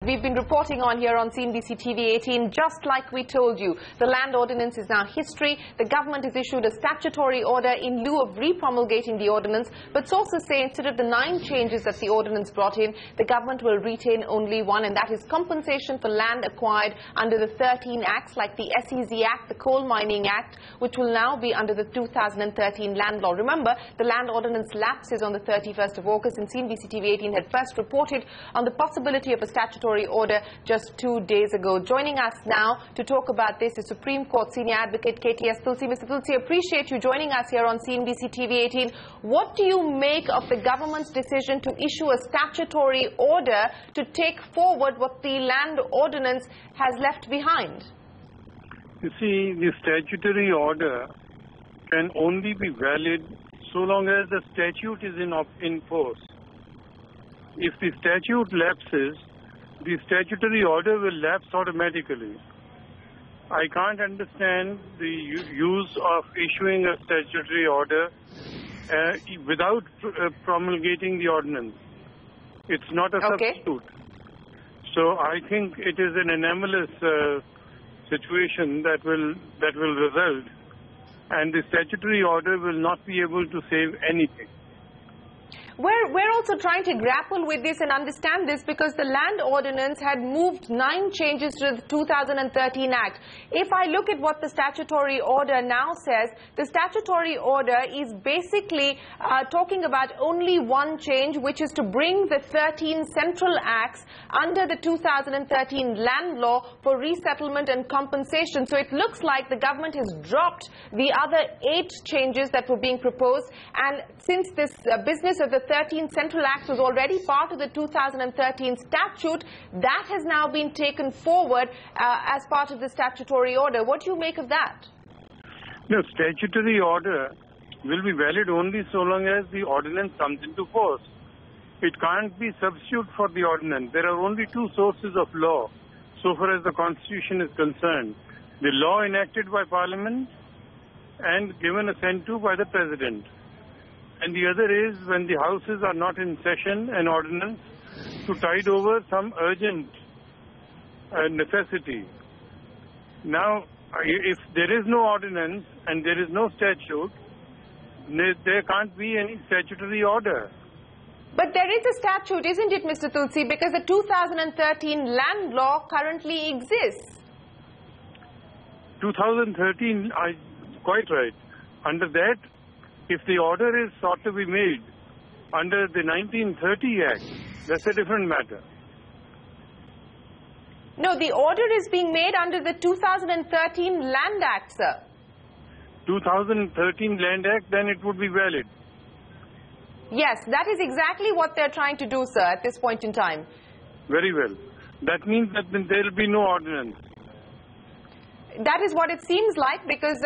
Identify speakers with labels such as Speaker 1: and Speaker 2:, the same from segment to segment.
Speaker 1: We've been reporting on here on CNBC TV 18, just like we told you. The Land Ordinance is now history. The government has issued a statutory order in lieu of re-promulgating the ordinance. But sources say instead of the 9 changes that the ordinance brought in, the government will retain only one, and that is compensation for land acquired under the 13 acts, like the SEZ Act, the Coal Mining Act, which will now be under the 2013 Land Law. Remember, the Land Ordinance lapses on the 31st of August, and CNBC TV 18 had first reported on the possibility of a statutory order just 2 days ago. Joining us now to talk about this is Supreme Court Senior Advocate KTS Tulsi. Mr. Tulsi, appreciate you joining us here on CNBC TV 18. What do you make of the government's decision to issue a statutory order to take forward what the Land Ordinance has left behind?
Speaker 2: You see, the statutory order can only be valid so long as the statute is in force. If the statute lapses, the statutory order will lapse automatically. I can't understand the use of issuing a statutory order without promulgating the ordinance. It's not a substitute. So I think it is an anomalous situation that will result, and the statutory order will not be able to save anything.
Speaker 1: We're also trying to grapple with this and understand this because the Land Ordinance had moved 9 changes to the 2013 Act. If I look at what the statutory order now says, the statutory order is basically talking about only one change, which is to bring the 13 central acts under the 2013 Land Law for resettlement and compensation. So it looks like the government has dropped the other 8 changes that were being proposed, and since this business of the 13 Central Acts was already part of the 2013 statute, that has now been taken forward as part of the statutory order. What do you make of that?
Speaker 2: No, statutory order will be valid only so long as the ordinance comes into force. It can't be substitute for the ordinance. There are only 2 sources of law so far as the Constitution is concerned: the law enacted by Parliament and given assent to by the President. And the other is when the houses are not in session, an ordinance to tide over some urgent necessity. Now, if there is no ordinance and there is no statute, there can't be any statutory order.
Speaker 1: But there is a statute, isn't it, Mr. Tulsi? Because the 2013 Land Law currently exists.
Speaker 2: 2013, quite right. Under that, if the order is sought to be made under the 1930 Act, that's a different matter.
Speaker 1: No, the order is being made under the 2013 Land Act, sir.
Speaker 2: 2013 Land Act, then it would be valid.
Speaker 1: Yes, that is exactly what they're trying to do, sir, at this point in time.
Speaker 2: Very well. That means that there will be no ordinance.
Speaker 1: That is what it seems like, because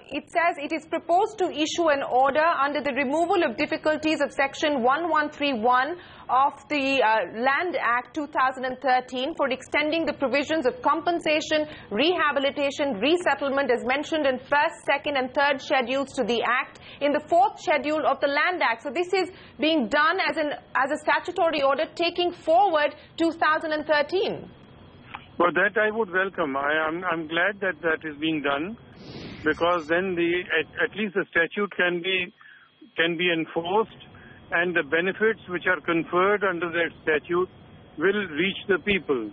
Speaker 1: it says it is proposed to issue an order under the removal of difficulties of Section 1131 of the Land Act 2013 for extending the provisions of compensation, rehabilitation, resettlement as mentioned in 1st, 2nd and 3rd schedules to the Act in the 4th schedule of the Land Act. So this is being done as a statutory order taking forward 2013.
Speaker 2: Well, that I would welcome. I'm glad that that is being done, because then at least the statute can be enforced, and the benefits which are conferred under that statute will reach the people.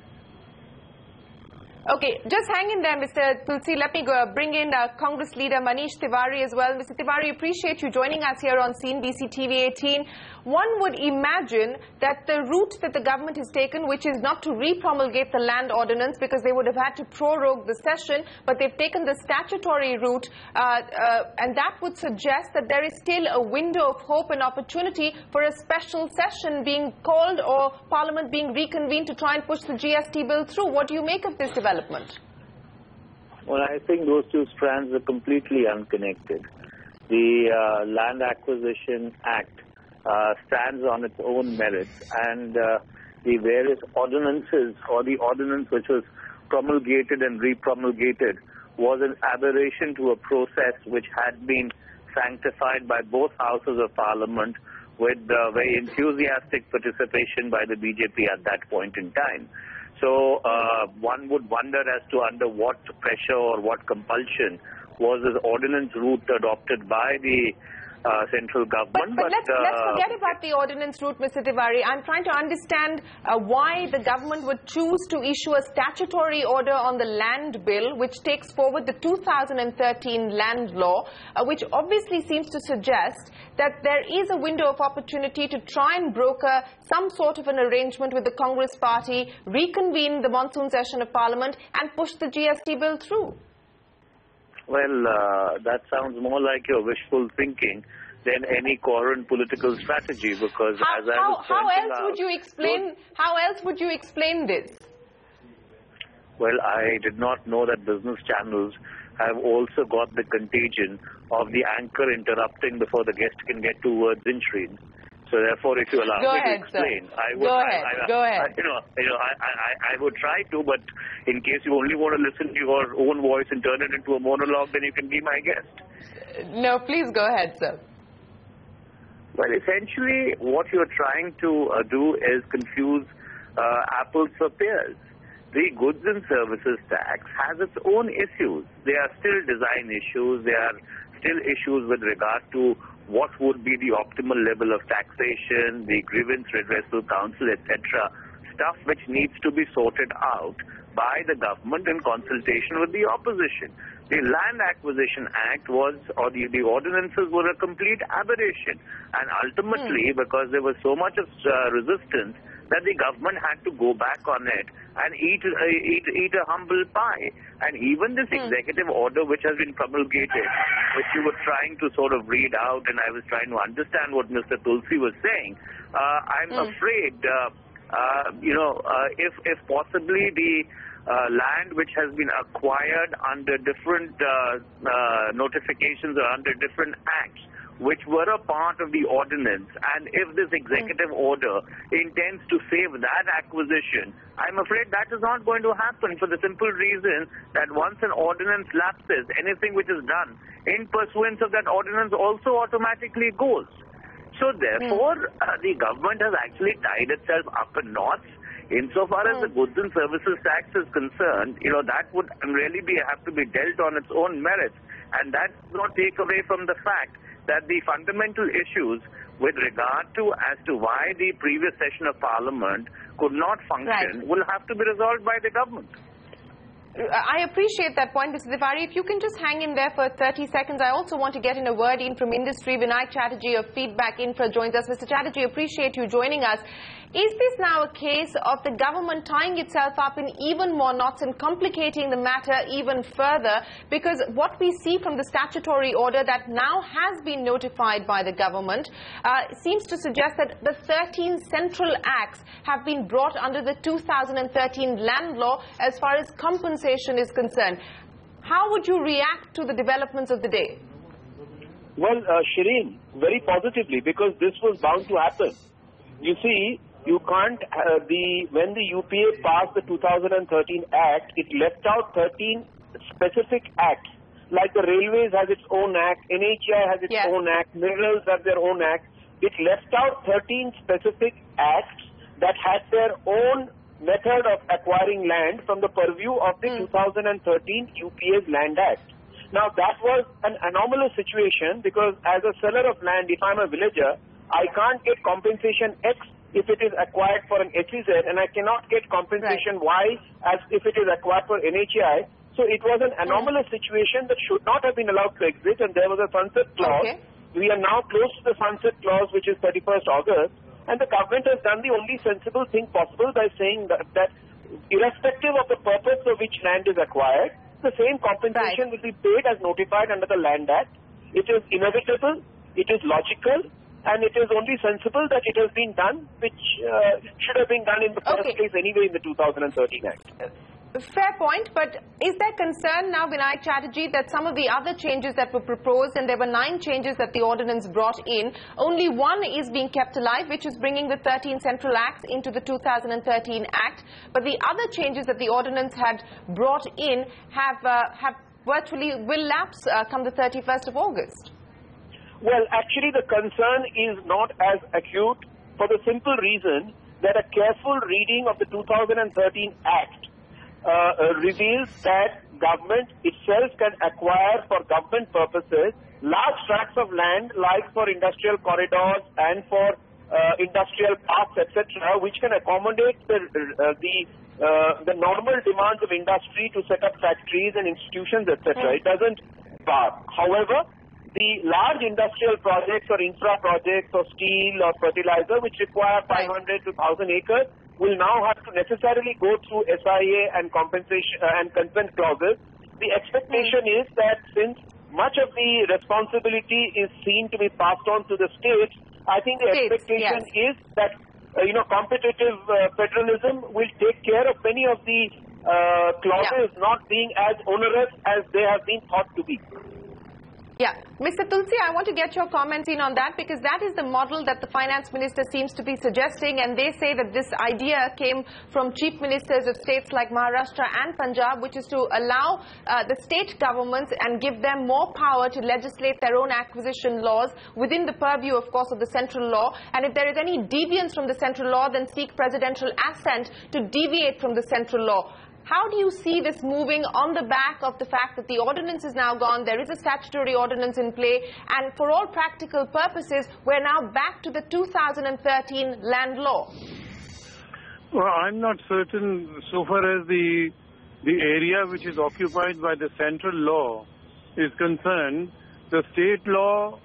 Speaker 1: Okay, just hang in there, Mr. Tulsi. Let me bring in Congress leader Manish Tiwari as well. Mr. Tiwari, appreciate you joining us here on CNBC TV 18. One would imagine that the route that the government has taken, which is not to re-promulgate the Land Ordinance because they would have had to prorogue the session, but they've taken the statutory route, and that would suggest that there is still a window of hope and opportunity for a special session being called or Parliament being reconvened to try and push the GST bill through. What do you make of this development?
Speaker 3: Well, I think those 2 strands are completely unconnected. The Land Acquisition Act stands on its own merits, and the various ordinances, or the ordinance which was promulgated and re-promulgated, was an aberration to a process which had been sanctified by both houses of Parliament with very enthusiastic participation by the BJP at that point in time. So one would wonder as to under what pressure or what compulsion was this ordinance route adopted by the central government.
Speaker 1: But let's forget about the ordinance route, Mr. Tiwari. I'm trying to understand why the government would choose to issue a statutory order on the land bill, which takes forward the 2013 land law, which obviously seems to suggest that there is a window of opportunity to try and broker some sort of an arrangement with the Congress party, reconvene the monsoon session of Parliament and push the GST bill through.
Speaker 3: Well, that sounds more like your wishful thinking than any coherent political strategy, because
Speaker 1: how else would you explain this?
Speaker 3: Well, I did not know that business channels have also got the contagion of the anchor interrupting before the guest can get two words in stream. So therefore, if you allow me to explain, I would.
Speaker 1: Go ahead.
Speaker 3: I would try to, but in case you only want to listen to your own voice and turn it into a monologue, then you can be my guest.
Speaker 1: No, please go ahead, sir.
Speaker 3: Well, essentially, what you're trying to do is confuse apples for pears. The goods and services tax has its own issues. There are still design issues. There are still issues with regard to what would be the optimal level of taxation, the grievance redressal council, etc. Stuff which needs to be sorted out by the government in consultation with the opposition. The Land Acquisition Act was, or the ordinances were a complete aberration. And ultimately, because there was so much of resistance, that the government had to go back on it and eat a humble pie. And even this executive order which has been promulgated, which you were trying to sort of read out, and I was trying to understand what Mr. Tulsi was saying, I'm afraid, if possibly the land which has been acquired under different notifications or under different acts, which were a part of the ordinance, and if this executive order intends to save that acquisition, I'm afraid that is not going to happen, for the simple reason that once an ordinance lapses, anything which is done in pursuance of that ordinance also automatically goes. So therefore, the government has actually tied itself up in knots. Insofar as the goods and services tax is concerned, that would really have to be dealt on its own merits, and that does not take away from the fact that the fundamental issues with regard to as to why the previous session of Parliament could not function will have to be resolved by the government.
Speaker 1: I appreciate that point, Mr. Tiwari. If you can just hang in there for 30 seconds. I also want to get in a word in from industry. Vinayak Chatterjee of Feedback Infra joins us. Mr. Chatterjee, appreciate you joining us. Is this now a case of the government tying itself up in even more knots and complicating the matter even further? Because what we see from the statutory order that now has been notified by the government seems to suggest that the 13 central acts have been brought under the 2013 land law as far as compensation is concerned. How would you react to the developments of the day?
Speaker 4: Well, Shireen, very positively, because this was bound to happen. You see, you can't, when the UPA passed the 2013 Act, it left out 13 specific acts. Like the Railways has its own act, NHI has its own act, Minerals have their own act. It left out 13 specific acts that had their own method of acquiring land from the purview of the 2013 UPA's Land Act. Now, that was an anomalous situation, because as a seller of land, if I'm a villager, I can't get compensation X if it is acquired for an SEZ, and I cannot get compensation Y as if it is acquired for NHI. So it was an anomalous situation that should not have been allowed to exist, and there was a sunset clause. We are now close to the sunset clause, which is 31st August, and the government has done the only sensible thing possible by saying that irrespective of the purpose for which land is acquired, the same compensation will be paid as notified under the Land Act. It is inevitable, it is logical, and it is only sensible that it has been done, which should have been done in the first place anyway in the 2013 Act.
Speaker 1: Fair point, but is there concern now, Vinayak Chatterjee, that some of the other changes that were proposed, and there were 9 changes that the ordinance brought in, only one is being kept alive, which is bringing the 13 central acts into the 2013 Act, but the other changes that the ordinance had brought in have virtually will lapse come the 31st of August?
Speaker 4: Well, actually the concern is not as acute for the simple reason that a careful reading of the 2013 Act reveals that government itself can acquire for government purposes large tracts of land like for industrial corridors and for industrial parks, etc., which can accommodate the normal demands of industry to set up factories and institutions, etc. It doesn't bar. However, the large industrial projects or infra projects or steel or fertilizer which require 500 to 1,000 acres will now have to necessarily go through SIA and compensation and consent clauses. The expectation is that since much of the responsibility is seen to be passed on to the states, I think the expectation is that competitive federalism will take care of many of the clauses not being as onerous as they have been thought to be.
Speaker 1: Yeah. Mr. Tulsi, I want to get your comments in on that, because that is the model that the finance minister seems to be suggesting, and they say that this idea came from chief ministers of states like Maharashtra and Punjab, which is to allow the state governments and give them more power to legislate their own acquisition laws within the purview, of course, of the central law. And if there is any deviance from the central law, then seek presidential assent to deviate from the central law. How do you see this moving on the back of the fact that the ordinance is now gone, there is a statutory ordinance in play, and for all practical purposes, we're now back to the 2013 land law?
Speaker 2: Well, I'm not certain so far as the area which is occupied by the central law is concerned. The state law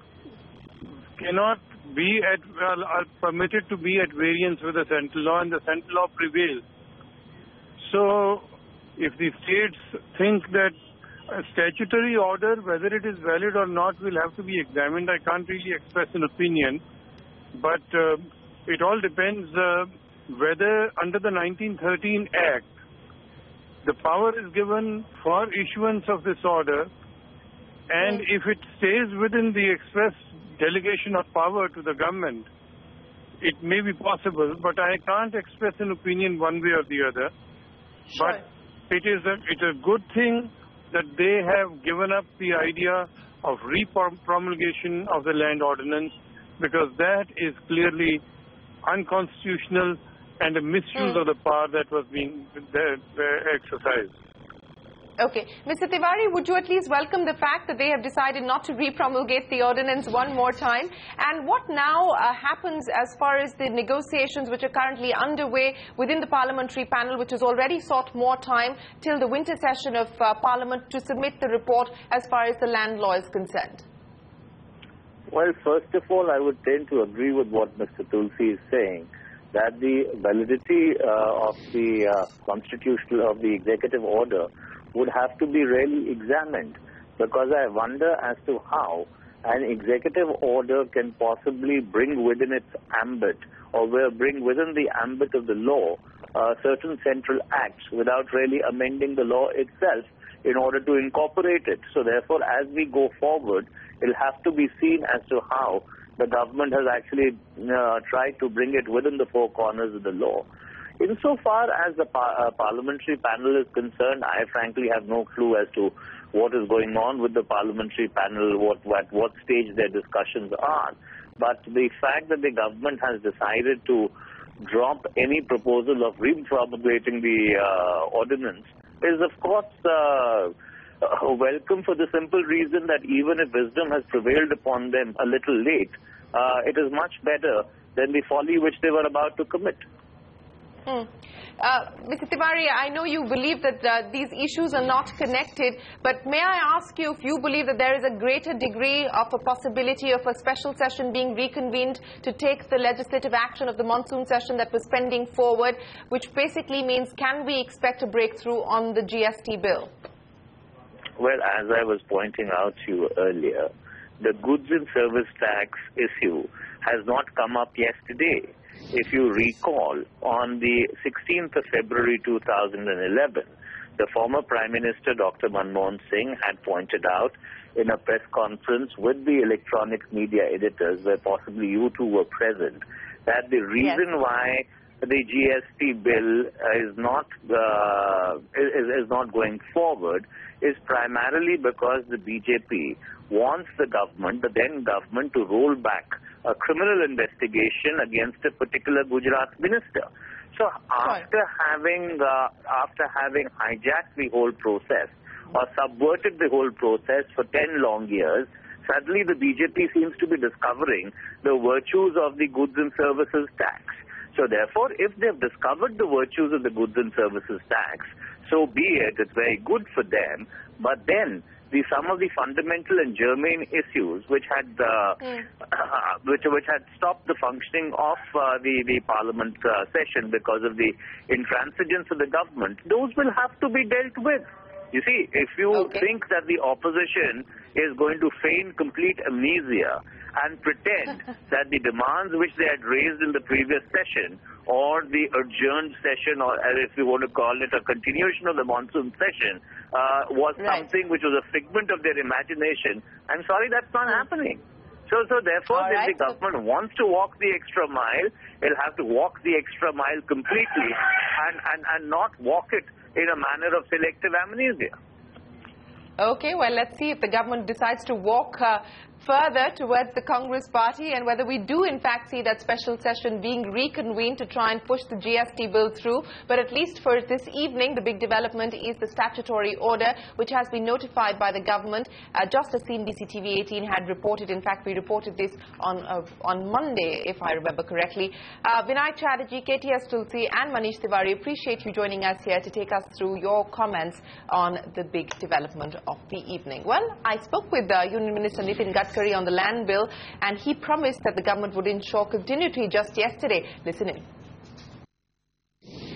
Speaker 2: cannot be are permitted to be at variance with the central law, and the central law prevails. So, if the states think that a statutory order, whether it is valid or not, will have to be examined, I can't really express an opinion. But it all depends whether under the 1913 Act, the power is given for issuance of this order, and if it stays within the express delegation of power to the government, it may be possible, but I can't express an opinion one way or the other.
Speaker 1: Sure.
Speaker 2: But it's a good thing that they have given up the idea of repromulgation of the Land Ordinance, because that is clearly unconstitutional and a misuse of the power that was being exercised.
Speaker 1: Okay. Mr. Tiwari, would you at least welcome the fact that they have decided not to repromulgate the ordinance one more time? And what now happens as far as the negotiations which are currently underway within the parliamentary panel, which has already sought more time till the winter session of Parliament to submit the report as far as the land law is concerned?
Speaker 3: Well, first of all, I would tend to agree with what Mr. Tulsi is saying, that the validity of the constitutional, of the executive order would have to be really examined, because I wonder as to how an executive order can possibly bring within its ambit, or bring within the ambit of the law, certain central acts without really amending the law itself in order to incorporate it. So therefore, as we go forward, it'll have to be seen as to how the government has actually tried to bring it within the four corners of the law. Insofar as the parliamentary panel is concerned, I frankly have no clue as to what is going on with the parliamentary panel, at what stage their discussions are. But the fact that the government has decided to drop any proposal of repromulgating the ordinance is, of course, welcome, for the simple reason that even if wisdom has prevailed upon them a little late, it is much better than the folly which they were about to commit.
Speaker 1: Mr. Tiwari, I know you believe that these issues are not connected, but may I ask you if you believe that there is a greater degree of a possibility of a special session being reconvened to take the legislative action of the monsoon session that was pending forward, which basically means, can we expect a breakthrough on the GST bill?
Speaker 3: Well, as I was pointing out to you earlier, the goods and service tax issue has not come up yesterday. If you recall, on the 16th of February 2011, the former Prime Minister, Dr. Manmohan Singh, had pointed out in a press conference with the electronic media editors, where possibly you two were present, that the reason why the GST bill is not going forward is primarily because the BJP wants the government, the then government, to roll back a criminal investigation against a particular Gujarat minister. So after having hijacked the whole process or subverted the whole process for 10 long years, suddenly the BJP seems to be discovering the virtues of the goods and services tax. So therefore, if they've discovered the virtues of the goods and services tax, so be it. It's very good for them. But then some of the fundamental and germane issues which had stopped the functioning of the Parliament session because of the intransigence of the government, those will have to be dealt with. You see, if you think that the opposition is going to feign complete amnesia and pretend that the demands which they had raised in the previous session or the adjourned session, or if you want to call it a continuation of the monsoon session, was something which was a figment of their imagination, I'm sorry, that's not happening. So therefore, if the government wants to walk the extra mile, it'll have to walk the extra mile completely and not walk it in a manner of selective amnesia.
Speaker 1: Okay, well, let's see if the government decides to walk further towards the Congress party and whether we do in fact see that special session being reconvened to try and push the GST bill through. But at least for this evening, the big development is the statutory order which has been notified by the government, just as CNBC TV 18 had reported. In fact, we reported this on Monday, if I remember correctly. Vinay Chatterjee, KTS Tulsi and Manish Tiwari, appreciate you joining us here to take us through your comments on the big development of the evening. Well, I spoke with Union Minister Nitin Gadkari on the land bill, and he promised that the government would ensure continuity just yesterday. Listen in.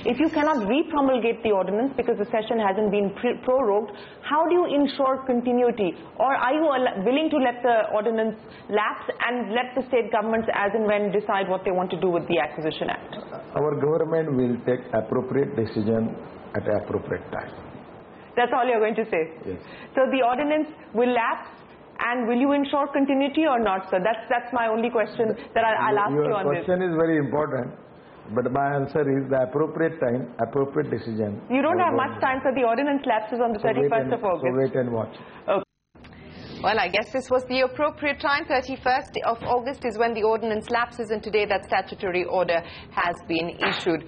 Speaker 1: If you cannot re-promulgate the ordinance because the session hasn't been prorogued, how do you ensure continuity? Or are you willing to let the ordinance lapse and let the state governments as and when decide what they want to do with the Acquisition Act?
Speaker 5: Our government will take appropriate decision at the appropriate time.
Speaker 1: That's all you're going to say?
Speaker 5: Yes.
Speaker 1: So the ordinance will lapse, and will you ensure continuity or not, sir? That's my only question that I'll ask you on this.
Speaker 5: Your question is very important, but my answer is the appropriate time, appropriate decision.
Speaker 1: You don't have much time, sir. The ordinance lapses on the 31st of August.
Speaker 5: So wait and watch.
Speaker 1: Okay. Well, I guess this was the appropriate time. 31st of August is when the ordinance lapses, and today that statutory order has been issued.